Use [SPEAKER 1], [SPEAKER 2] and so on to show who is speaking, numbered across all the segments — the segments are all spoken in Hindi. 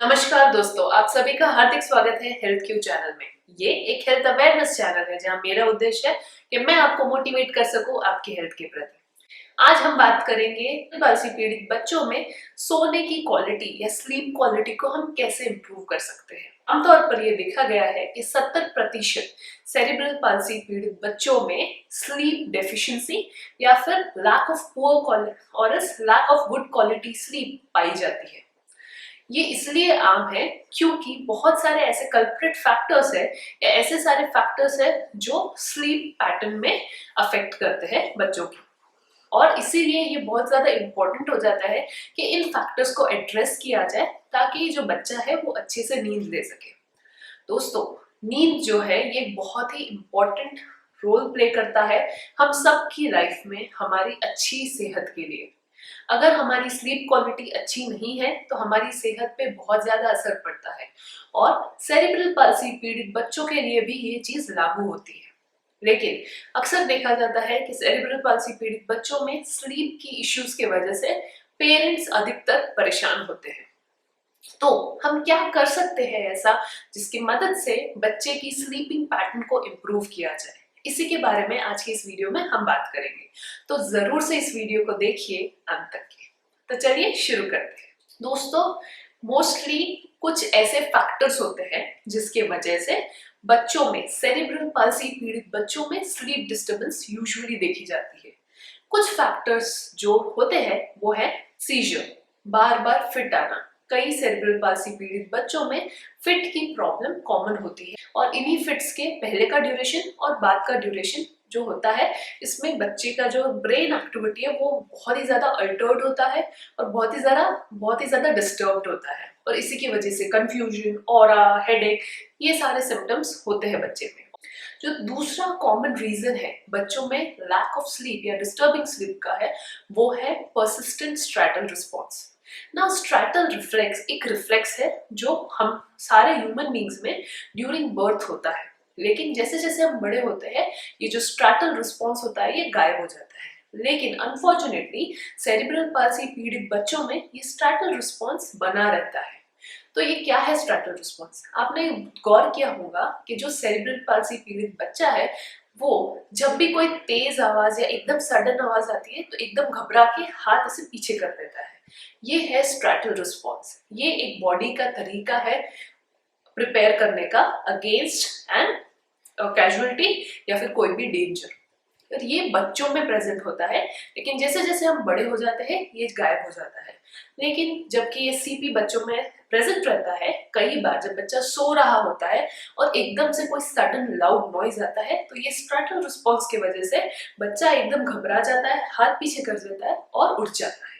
[SPEAKER 1] नमस्कार दोस्तों, आप सभी का हार्दिक स्वागत है हेल्थ क्यू चैनल में। ये एक हेल्थ अवेयरनेस चैनल है जहां मेरा उद्देश्य है कि मैं आपको मोटिवेट कर सकूं आपकी हेल्थ के प्रति। आज हम बात करेंगे पालसी पीड़ित बच्चों में सोने की क्वालिटी या स्लीप क्वालिटी को हम कैसे इम्प्रूव कर सकते हैं। आमतौर पर यह देखा गया है कि 70% सेरिब्रल पालसी पीड़ित बच्चों में स्लीप डेफिशिएंसी या फिर लैक ऑफ पुअर और lack of good quality sleep पाई जाती है। ये इसलिए आम है क्योंकि बहुत सारे ऐसे कल्प्रिट फैक्टर्स है या ऐसे सारे फैक्टर्स है जो स्लीप पैटर्न में अफेक्ट करते हैं बच्चों की। और इसीलिए ये बहुत ज्यादा इम्पोर्टेंट हो जाता है कि इन फैक्टर्स को एड्रेस किया जाए ताकि जो बच्चा है वो अच्छे से नींद ले सके। दोस्तों, नींद जो है ये बहुत ही इम्पोर्टेंट रोल प्ले करता है हम सब की लाइफ में हमारी अच्छी सेहत के लिए। अगर हमारी स्लीप क्वालिटी अच्छी नहीं है तो हमारी सेहत पे बहुत ज्यादा असर पड़ता है और सेरिब्रल पाल्सी पीड़ित बच्चों के लिए भी ये चीज लागू होती है। लेकिन अक्सर देखा जाता है कि सेरिब्रल पाल्सी पीड़ित बच्चों में स्लीप की इश्यूज के वजह से पेरेंट्स अधिकतर परेशान होते हैं। तो हम क्या कर सकते हैं ऐसा जिसकी मदद से बच्चे की स्लीपिंग पैटर्न को इम्प्रूव किया जाए, इसी के बारे में आज की इस वीडियो में हम बात करेंगे। तो जरूर से इस वीडियो को देखिए अंत तक के। तो चलिए शुरू करते हैं। दोस्तों, मोस्टली कुछ ऐसे फैक्टर्स होते हैं जिसके वजह से बच्चों में सेरिब्रल पाल्सी पीड़ित बच्चों में स्लीप डिस्टर्बेंस यूजुअली देखी जाती है। कुछ फैक्टर्स जो होते हैं वो है सीजर, बार बार फिट आना। कई सेरिब्रल पाल्सी पीड़ित बच्चों में फिट की प्रॉब्लम कॉमन होती है और इन्हीं फिट्स के पहले का ड्यूरेशन और बाद का ड्यूरेशन जो होता है, इसमें बच्चे का जो ब्रेन एक्टिविटी है वो बहुत ही ज्यादा अल्टर्ड होता है और बहुत ही ज्यादा डिस्टर्ब्ड होता है और इसी की वजह से कंफ्यूजन, ऑरा, हेडेक, ये सारे सिम्टम्स होते हैं बच्चे में। जो दूसरा कॉमन रीजन है बच्चों में लैक ऑफ स्लीप या डिस्टर्बिंग स्लीप का है वो है परसिस्टेंट स्ट्रैटल रिस्पॉन्स। ना स्ट्रैटल रिफ्लेक्स एक रिफ्लेक्स है जो हम सारे ह्यूमन बींग्स में ड्यूरिंग बर्थ होता है, लेकिन जैसे जैसे हम बड़े होते हैं ये जो स्ट्रैटल रिस्पॉन्स होता है ये गायब हो जाता है। लेकिन अनफॉर्चुनेटली सेरिब्रल पाल्सी पीड़ित बच्चों में ये स्ट्रैटल रिस्पॉन्स बना रहता है। तो ये क्या है स्ट्रैटल रिस्पॉन्स? आपने गौर किया होगा कि जो सेरिब्रल पाल्सी पीड़ित बच्चा है वो जब भी कोई तेज आवाज या एकदम सडन आवाज आती है तो एकदम घबरा के हाथ ऐसे पीछे कर देता है। ये है स्ट्रैटल रिस्पॉन्स। ये एक बॉडी का तरीका है प्रिपेयर करने का अगेंस्ट एन कैजुअलिटी या फिर कोई भी डेंजर। और ये बच्चों में प्रेजेंट होता है, लेकिन जैसे जैसे हम बड़े हो जाते हैं ये गायब हो जाता है। लेकिन जबकि ये सीपी बच्चों में प्रेजेंट रहता है, कई बार जब बच्चा सो रहा होता है और एकदम से कोई सडन लाउड नॉइज आता है तो ये स्ट्रैटल रिस्पॉन्स की वजह से बच्चा एकदम घबरा जाता है, हाथ पीछे कर देता है और उठ जाता है।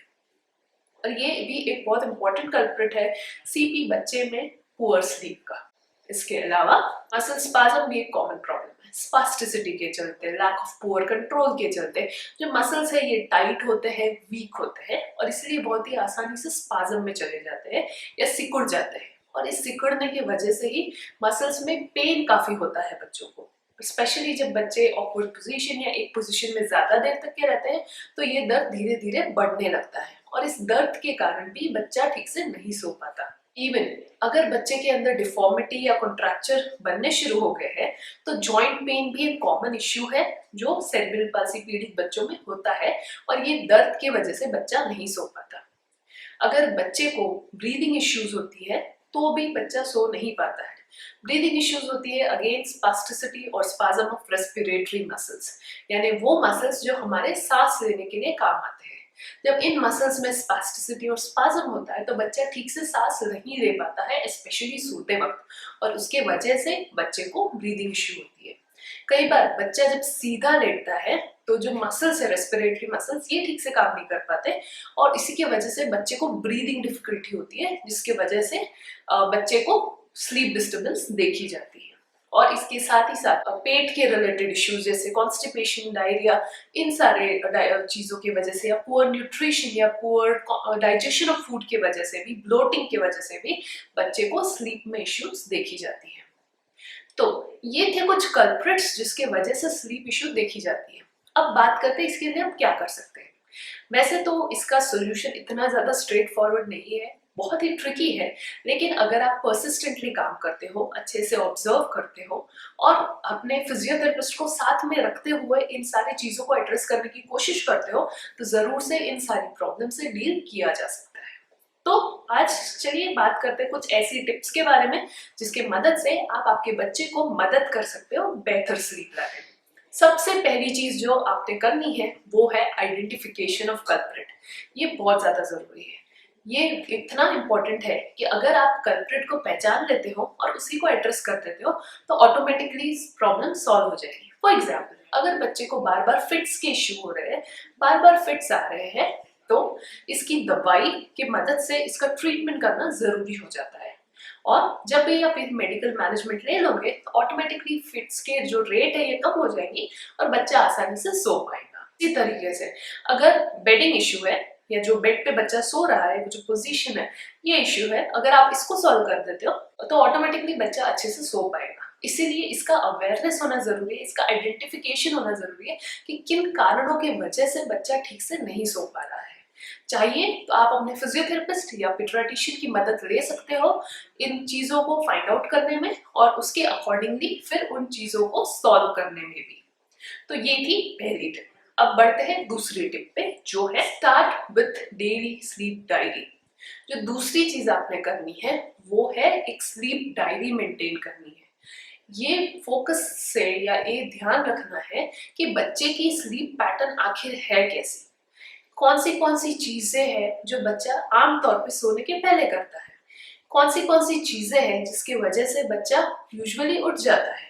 [SPEAKER 1] और ये भी एक बहुत इंपॉर्टेंट कल्प्रिट है सीपी बच्चे में पुअर स्लीप का। इसके अलावा मसल स्पाज्म भी एक कॉमन प्रॉब्लम है। स्पास्टिसिटी के चलते, लैक ऑफ पुअर कंट्रोल के चलते जो मसल्स है ये टाइट होते हैं, वीक होते हैं और इसलिए बहुत ही आसानी से स्पाज्म में चले जाते हैं या सिकुड़ जाते हैं। और इस सिकुड़ने की वजह से ही मसल्स में पेन काफी होता है बच्चों को। स्पेशली जब बच्चे ऑकवर्ड पोजीशन या एक पोजीशन में ज्यादा देर तक के रहते हैं तो ये दर्द धीरे धीरे बढ़ने लगता है और इस दर्द के कारण भी बच्चा ठीक से नहीं सो पाता। इवन अगर बच्चे के अंदर डिफॉर्मिटी या कॉन्ट्रैक्चर बनने शुरू हो गए हैं तो जॉइंट पेन भी एक कॉमन इश्यू है जो सेरिब्रल पाल्सी पीड़ित बच्चों में होता है और ये दर्द की वजह से बच्चा नहीं सो पाता। अगर बच्चे को ब्रीदिंग इश्यूज होती है तो भी बच्चा सो नहीं पाता है। ब्रीदिंग इश्यूज होती है अगेन स्पास्टिसिटी और स्पाज्म ऑफ रेस्पिरेटरी मसल्स, यानी वो मसल्स जो हमारे सांस लेने के लिए काम आते हैं। जब इन मसल्स में स्पास्टिसिटी और स्पाज्म होता है तो बच्चा ठीक से सांस नहीं ले पाता है, स्पेशली सोते वक्त, और उसके वजह से बच्चे को ब्रीदिंग इश्यू होती है। कई बार बच्चा जब सीधा लेटता है तो जो मसल्स है रेस्पिरेटरी मसल्स ये ठीक से काम नहीं कर पाते और इसी की वजह से बच्चे को ब्रीदिंग डिफिकल्टी होती है, जिसके वजह से बच्चे को स्लीप डिस्टर्बेंस देखी जाती है। और इसके साथ ही साथ पेट के रिलेटेड इश्यूज जैसे कॉन्स्टिपेशन, डायरिया, इन सारे चीजों की वजह से या पुअर न्यूट्रिशन या पुअर डाइजेशन ऑफ फूड की वजह से भी, ब्लोटिंग की वजह से भी बच्चे को स्लीप में इश्यूज देखी जाती है। तो ये थे कुछ कल्प्रिट्स जिसके वजह से स्लीप इश्यू देखी जाती है। अब बात करते हैं इसके लिए हम क्या कर सकते हैं। वैसे तो इसका सोल्यूशन इतना ज्यादा स्ट्रेट फॉरवर्ड नहीं है, बहुत ही ट्रिकी है, लेकिन अगर आप परसिस्टेंटली काम करते हो, अच्छे से ऑब्जर्व करते हो और अपने फिजियोथेरेपिस्ट को साथ में रखते हुए इन सारी चीजों को एड्रेस करने की कोशिश करते हो, तो जरूर से इन सारी प्रॉब्लम से डील किया जा सकता है। तो आज चलिए बात करते हैं कुछ ऐसी टिप्स के बारे में जिसकी मदद से आप आपके बच्चे को मदद कर सकते हो बेहतर स्लीप लाने में। सबसे पहली चीज जो आपने करनी है वो है आइडेंटिफिकेशन ऑफ कल्प्रिट। ये बहुत ज्यादा जरूरी है। ये इतना इम्पोर्टेंट है कि अगर आप कल्प्रिट को पहचान लेते हो और उसी को एड्रेस कर देते हो तो ऑटोमेटिकली प्रॉब्लम सॉल्व हो जाएगी। फॉर एग्जाम्पल, अगर बच्चे को बार बार फिट्स के इश्यू हो रहे हैं, बार बार फिट्स आ रहे हैं, तो इसकी दवाई की मदद से इसका ट्रीटमेंट करना जरूरी हो जाता है। और जब भी आप मेडिकल मैनेजमेंट ले लोगे तो ऑटोमेटिकली फिट्स के जो रेट है ये कम हो जाएंगी और बच्चा आसानी से सो पाएगा। इसी तरीके से अगर बेडिंग इश्यू है या जो बेड पे बच्चा सो रहा है, जो पोजीशन है, ये इश्यू है, अगर आप इसको सॉल्व कर देते हो तो ऑटोमेटिकली बच्चा अच्छे से सो पाएगा। इसीलिए इसका अवेयरनेस होना जरूरी है, इसका आइडेंटिफिकेशन होना जरूरी है कि किन कारणों की वजह से बच्चा ठीक से नहीं सो पा रहा है। चाहिए तो आप अपने फिजियोथेरेपिस्ट या पीडियाट्रिशियन की मदद ले सकते हो इन चीजों को फाइंड आउट करने में और उसके अकॉर्डिंगली फिर उन चीजों को सॉल्व करने में भी। तो ये थी पहली टिप। अब बढ़ते हैं दूसरी टिप पे, जो है start with daily sleep diary. जो दूसरी चीज आपने करनी है वो है एक स्लीप डायरी मेंटेन करनी है। ये फोकस से या ये ध्यान रखना है कि बच्चे की स्लीप पैटर्न आखिर है कैसी, कौन सी चीजें हैं जो बच्चा आमतौर पे सोने के पहले करता है, कौन सी चीजें हैं जिसकी वजह से बच्चा यूजुअली उठ जाता है,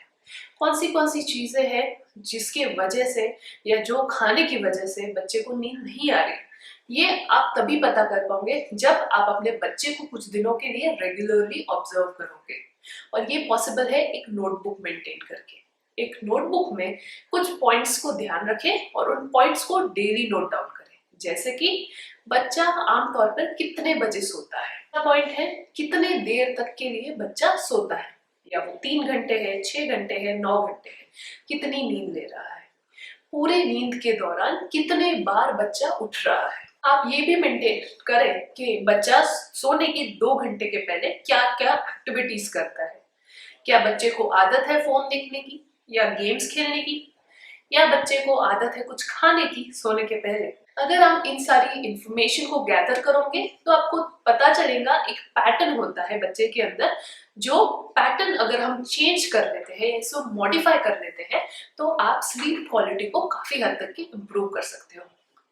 [SPEAKER 1] कौन सी चीजें हैं जिसके वजह से या जो खाने की वजह से बच्चे को नींद नहीं आ रही। ये आप तभी पता कर पाओगे जब आप अपने बच्चे को कुछ दिनों के लिए रेगुलरली ऑब्जर्व करोगे। और ये पॉसिबल है एक नोटबुक मेंटेन करके। एक नोटबुक में कुछ पॉइंट्स को ध्यान रखें और उन पॉइंट्स को डेली नोट डाउन करें। जैसे कि बच्चा आमतौर पर कितने बजे सोता है, पॉइंट है कितने देर तक के लिए बच्चा सोता है, या वो 3 घंटे है, 6 घंटे है, 9 घंटे है, कितनी नींद ले रहा है, पूरे नींद के दौरान कितने बार बच्चा उठ रहा है। आप ये भी मेंटेन करें कि बच्चा सोने के 2 घंटे के पहले क्या क्या एक्टिविटीज करता है। क्या बच्चे को आदत है फोन देखने की या गेम्स खेलने की, या बच्चे को आदत है कुछ खाने की सोने के पहले। अगर आप इन सारी इंफॉर्मेशन को गैदर करोगे तो आपको पता चलेगा एक पैटर्न होता है बच्चे के अंदर। जो पैटर्न अगर हम चेंज कर लेते हैं, इसको मॉडिफाई कर लेते हैं, तो आप स्लीप क्वालिटी को काफी हद तक की इम्प्रूव कर सकते हो।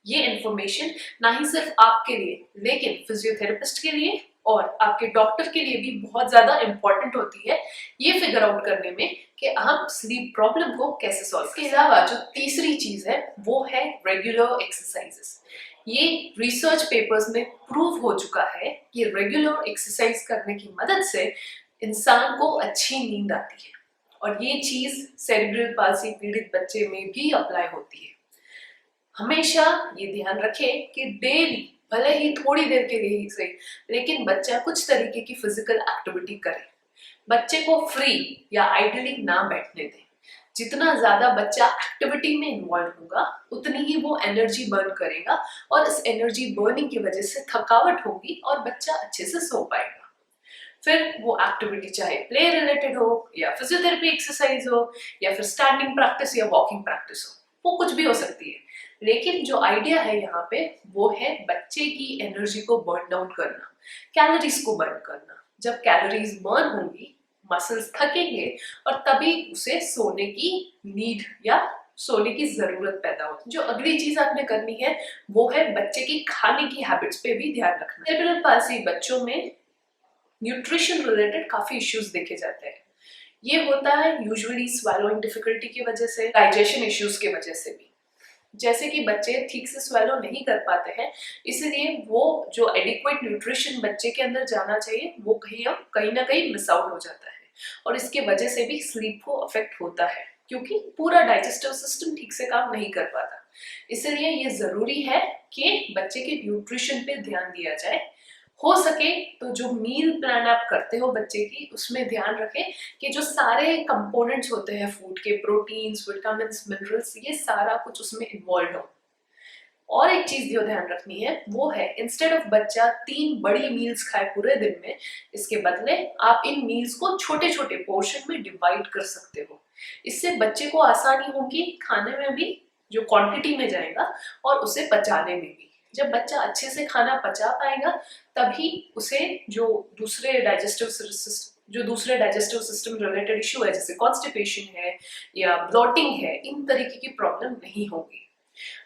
[SPEAKER 1] ये इंफॉर्मेशन ना ही सिर्फ आपके लिए लेकिन फिजियोथेरेपिस्ट के लिए और आपके डॉक्टर के लिए भी बहुत ज्यादा इंपॉर्टेंट होती है ये फिगर आउट करने में कि हम स्लीप प्रॉब्लम को कैसे सॉल्व। इसके अलावा जो तीसरी चीज है वो है रेगुलर एक्सरसाइजेस। ये रिसर्च पेपर्स में प्रूव हो चुका है कि रेगुलर एक्सरसाइज करने की मदद से इंसान को अच्छी नींद आती है और ये चीज सेरेब्रल पाल्सी पीड़ित बच्चे में भी अप्लाई होती है। हमेशा ये ध्यान रखें कि डेली, भले ही थोड़ी देर के लिए ही सही, लेकिन बच्चा कुछ तरीके की फिजिकल एक्टिविटी करे। बच्चे को फ्री या आइडली ना बैठने दें। जितना ज्यादा बच्चा एक्टिविटी में इन्वॉल्व होगा उतनी ही वो एनर्जी बर्न करेगा और इस एनर्जी बर्निंग की वजह से थकावट होगी और बच्चा अच्छे से सो पाएगा। फिर वो एक्टिविटी चाहे प्ले रिलेटेड हो या फिजियोथेरेपी एक्सरसाइज हो या फिर स्टैंडिंग प्रैक्टिस या वॉकिंग प्रैक्टिस हो, वो कुछ भी हो सकती है। लेकिन जो आइडिया है यहाँ पे वो है बच्चे की एनर्जी को बर्न डाउन करना, कैलोरीज को बर्न करना। जब कैलोरीज बर्न होंगी, मसल्स थकेंगे और तभी उसे सोने की नीड या सोने की जरूरत पैदा होती है। जो अगली चीज आपने करनी है वो है बच्चे की खाने की हैबिट्स पे भी ध्यान रखना। सेरेब्रल पाल्सी बच्चों में न्यूट्रिशन रिलेटेड काफी इश्यूज देखे जाते हैं। ये होता है यूजुअली स्वेलोइंग डिफिकल्टी की वजह से, डाइजेशन इश्यूज की वजह से भी। जैसे कि बच्चे ठीक से स्वेलो नहीं कर पाते हैं, इसलिए वो जो एडिक्वेट न्यूट्रिशन बच्चे के अंदर जाना चाहिए वो कहीं ना कहीं मिस आउट हो जाता है और इसके वजह से भी स्लीप को अफेक्ट होता है क्योंकि पूरा डाइजेस्टिव सिस्टम ठीक से काम नहीं कर पाता। इसलिए ये जरूरी है कि बच्चे के न्यूट्रिशन पे ध्यान दिया जाए। हो सके तो जो मील प्लान आप करते हो बच्चे की, उसमें ध्यान रखें कि जो सारे कंपोनेंट्स होते हैं फूड के, प्रोटीन्स, विटामिन्स, मिनरल्स, ये सारा कुछ उसमें इन्वॉल्व हो। और एक चीज जो ध्यान रखनी है वो है, इंस्टेड ऑफ बच्चा 3 बड़ी मील्स खाए पूरे दिन में, इसके बदले आप इन मील्स को छोटे छोटे पोर्शन में डिवाइड कर सकते हो। इससे बच्चे को आसानी होगी खाने में भी, जो क्वांटिटी में जाएगा, और उसे पचाने में भी। जब बच्चा अच्छे से खाना पचा पाएगा तभी उसे जो दूसरे डाइजेस्टिव सिस्टम रिलेटेड इशू है, जैसे कॉन्स्टिपेशन है या ब्लॉटिंग है, इन तरीके की प्रॉब्लम नहीं होगी।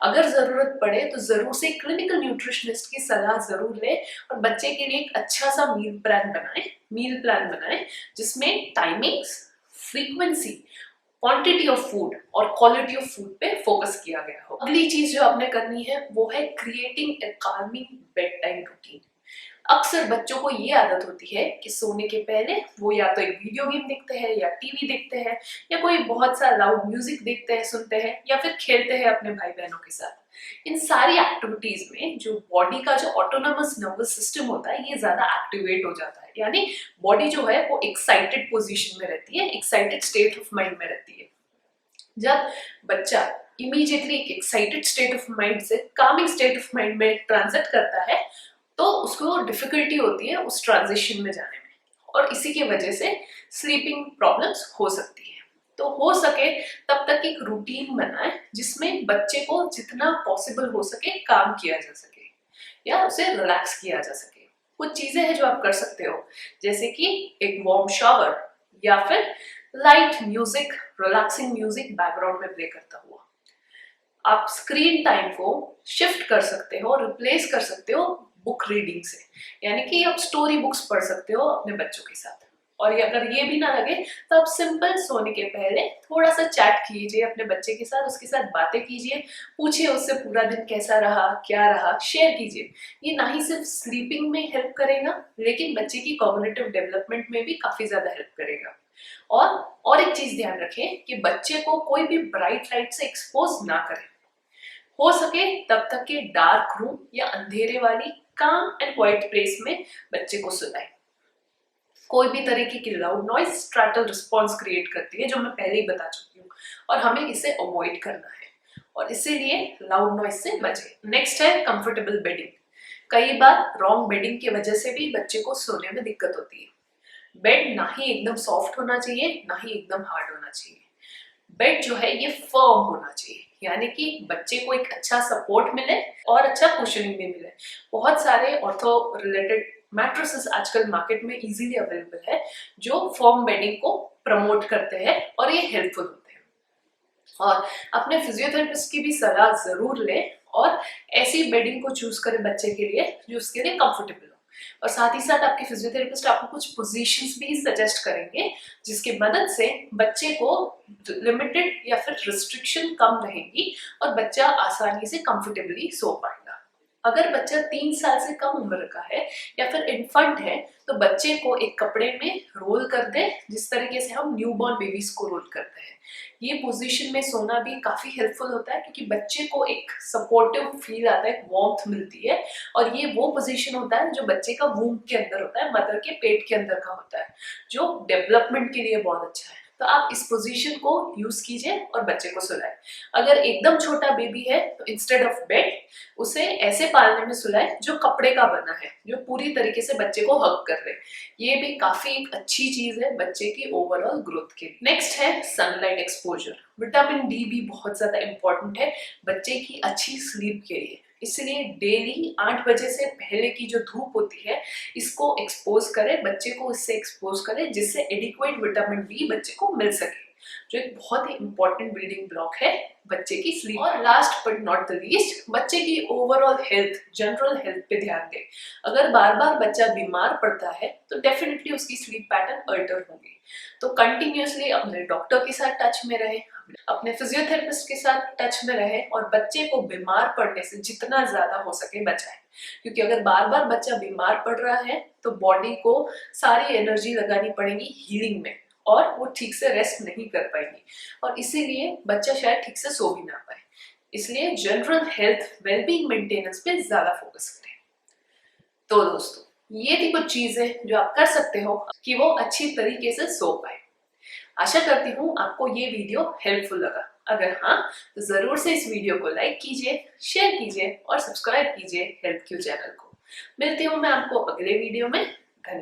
[SPEAKER 1] अगर जरूरत पड़े तो जरूर से क्लिनिकल न्यूट्रिशनिस्ट की सलाह जरूर लें और बच्चे के लिए एक अच्छा सा मील प्लान बनाएं जिसमें timings, frequency, quantity of food और क्वालिटी ऑफ फूड पे फोकस किया गया हो। अगली चीज जो आपने करनी है वो है creating a calming bed time routine. अक्सर बच्चों को ये आदत होती है कि सोने के पहले वो या तो एक वीडियो गेम देखते हैं या टीवी देखते हैं या कोई बहुत सा लाउड म्यूजिक देखते हैं, सुनते हैं, या फिर खेलते हैं अपने भाई बहनों के साथ। इन सारी एक्टिविटीज में जो बॉडी का जो ऑटोनोमस नर्वस सिस्टम होता है ये ज्यादा एक्टिवेट हो जाता है, यानी बॉडी जो है वो एक्साइटेड पोजिशन में रहती है, एक्साइटेड स्टेट ऑफ माइंड में रहती है। जब बच्चा इमीडिएटली एक एक्साइटेड स्टेट ऑफ माइंड से कामिंग स्टेट ऑफ माइंड में ट्रांजिट करता है तो उसको डिफिकल्टी होती है उस ट्रांजिशन में जाने में, और इसी की वजह से स्लीपिंग प्रॉब्लम्स हो सकती है। तो हो सके तब तक एक रूटीन बनाए जिसमें बच्चे को जितना पॉसिबल हो सके काम किया जा सके या उसे रिलैक्स किया जा सके। कुछ चीजें हैं जो आप कर सकते हो, जैसे कि एक वार्म शावर या फिर light music, relaxing music background में प्ले करता हुआ। आप स्क्रीन टाइम को शिफ्ट कर सकते हो, रिप्लेस कर सकते हो बुक रीडिंग से, यानी कि आप स्टोरी बुक्स पढ़ सकते हो अपने बच्चों के साथ। और अगर ये भी ना लगे तो आप सिंपल सोने के पहले थोड़ा सा चैट कीजिए अपने बच्चे के साथ, उसके साथ बातें कीजिए, पूछिए उससे पूरा दिन कैसा रहा, क्या रहा, शेयर कीजिए। ये ना ही सिर्फ स्लीपिंग में हेल्प करेगा लेकिन बच्चे की कॉग्निटिव डेवलपमेंट में भी काफी ज्यादा हेल्प करेगा। और एक चीज ध्यान रखें कि बच्चे को कोई भी ब्राइट लाइट से एक्सपोज ना करें। हो सके तब तक के डार्क रूम या अंधेरे वाली काम एंड क्वाइट प्लेस में बच्चे को सुलाएं। कोई भी तरीके की लाउड नॉइज स्ट्रैटल रिस्पॉन्स क्रिएट करती है, जो मैं पहले ही बता चुकी हूँ, और हमें इसे अवॉइड करना है और इसीलिए लाउड नॉइज से बचे। नेक्स्ट है कंफर्टेबल बेडिंग। कई बार रॉन्ग बेडिंग की वजह से भी बच्चे को सोने में दिक्कत होती है। बेड ना ही एकदम सॉफ्ट होना चाहिए ना ही एकदम हार्ड होना चाहिए। बेड जो है ये फर्म होना चाहिए, यानी कि बच्चे को एक अच्छा सपोर्ट मिले और अच्छा कुशनिंग भी मिले। बहुत सारे ऑर्थो रिलेटेड मैट्रेसेस आजकल मार्केट में इजीली अवेलेबल है जो फर्म बेडिंग को प्रमोट करते हैं और ये हेल्पफुल होते हैं। और अपने फिजियोथेरेपिस्ट की भी सलाह जरूर लें और ऐसी बेडिंग को चूज करें बच्चे के लिए जो उसके लिए कंफर्टेबल हो। और साथ ही साथ आपके फिजियोथेरेपिस्ट आपको कुछ पोजीशंस भी सजेस्ट करेंगे जिसकी मदद से बच्चे को लिमिटेड या फिर रिस्ट्रिक्शन कम रहेगी और बच्चा आसानी से कंफर्टेबली सो पाएगा। अगर बच्चा 3 साल से कम उम्र का है या फिर इन्फेंट है तो बच्चे को एक कपड़े में रोल कर दे, जिस तरीके से हम न्यूबॉर्न बेबीज को रोल करते हैं। ये पोजीशन में सोना भी काफी हेल्पफुल होता है क्योंकि बच्चे को एक सपोर्टिव फील आता है, वार्मथ मिलती है, और ये वो पोजीशन होता है जो बच्चे का वूम्ब के अंदर होता है, मदर के पेट के अंदर का होता है, जो डेवलपमेंट के लिए बहुत अच्छा है। तो आप इस पोजीशन को यूज कीजिए और बच्चे को सुलाएं। अगर एकदम छोटा बेबी है तो इंस्टेड ऑफ बेड उसे ऐसे पालने में सुलाएं जो कपड़े का बना है, जो पूरी तरीके से बच्चे को हग कर दे। ये भी काफी एक अच्छी चीज है बच्चे की ओवरऑल ग्रोथ के लिए। नेक्स्ट है सनलाइट एक्सपोजर। विटामिन डी भी बहुत ज्यादा इंपॉर्टेंट है बच्चे की अच्छी स्लीप के लिए, इसलिए डेली 8 बजे से पहले की जो धूप होती है इसको एक्सपोज करें, बच्चे को इससे एक्सपोज करें जिससे एडिक्वेट विटामिन डी बच्चे को मिल सके, जो एक बहुत ही इंपॉर्टेंट बिल्डिंग ब्लॉक है बच्चे की स्लीप। और last but not the least, बच्चे की ओवरऑल हेल्थ, जनरल हेल्थ पे ध्यान दें। अगर बार बार बच्चा बीमार पड़ता है तो डेफिनेटली उसकी स्लीप पैटर्न अल्टर होगी। तो कंटिन्यूअसली अपने डॉक्टर के साथ टच में रहे, अपने फिजियोथेरेपिस्ट के साथ टच में रहे और बच्चे को बीमार पड़ने से जितना ज्यादा हो सके बचाएं, क्योंकि अगर बार बार बच्चा बीमार पड़ रहा है तो बॉडी को सारी एनर्जी लगानी पड़ेगी हीलिंग में और वो ठीक से रेस्ट नहीं कर पाएंगी और इसीलिए बच्चा शायद ठीक से सो भी ना पाए। इसलिए जनरल हेल्थ वेलबींग मेंटेनेंस पे ज्यादा फोकस करें। तो दोस्तों, ये थी कुछ चीजें जो आप कर सकते हो कि वो अच्छी तरीके से सो पाए। आशा करती हूँ आपको ये वीडियो हेल्पफुल लगा। अगर हाँ तो जरूर से इस वीडियो को लाइक कीजिए, शेयर कीजिए और सब्सक्राइब कीजिए हेल्थ क्यू चैनल को। मिलती हूँ मैं आपको अगले वीडियो में। धन्यवाद।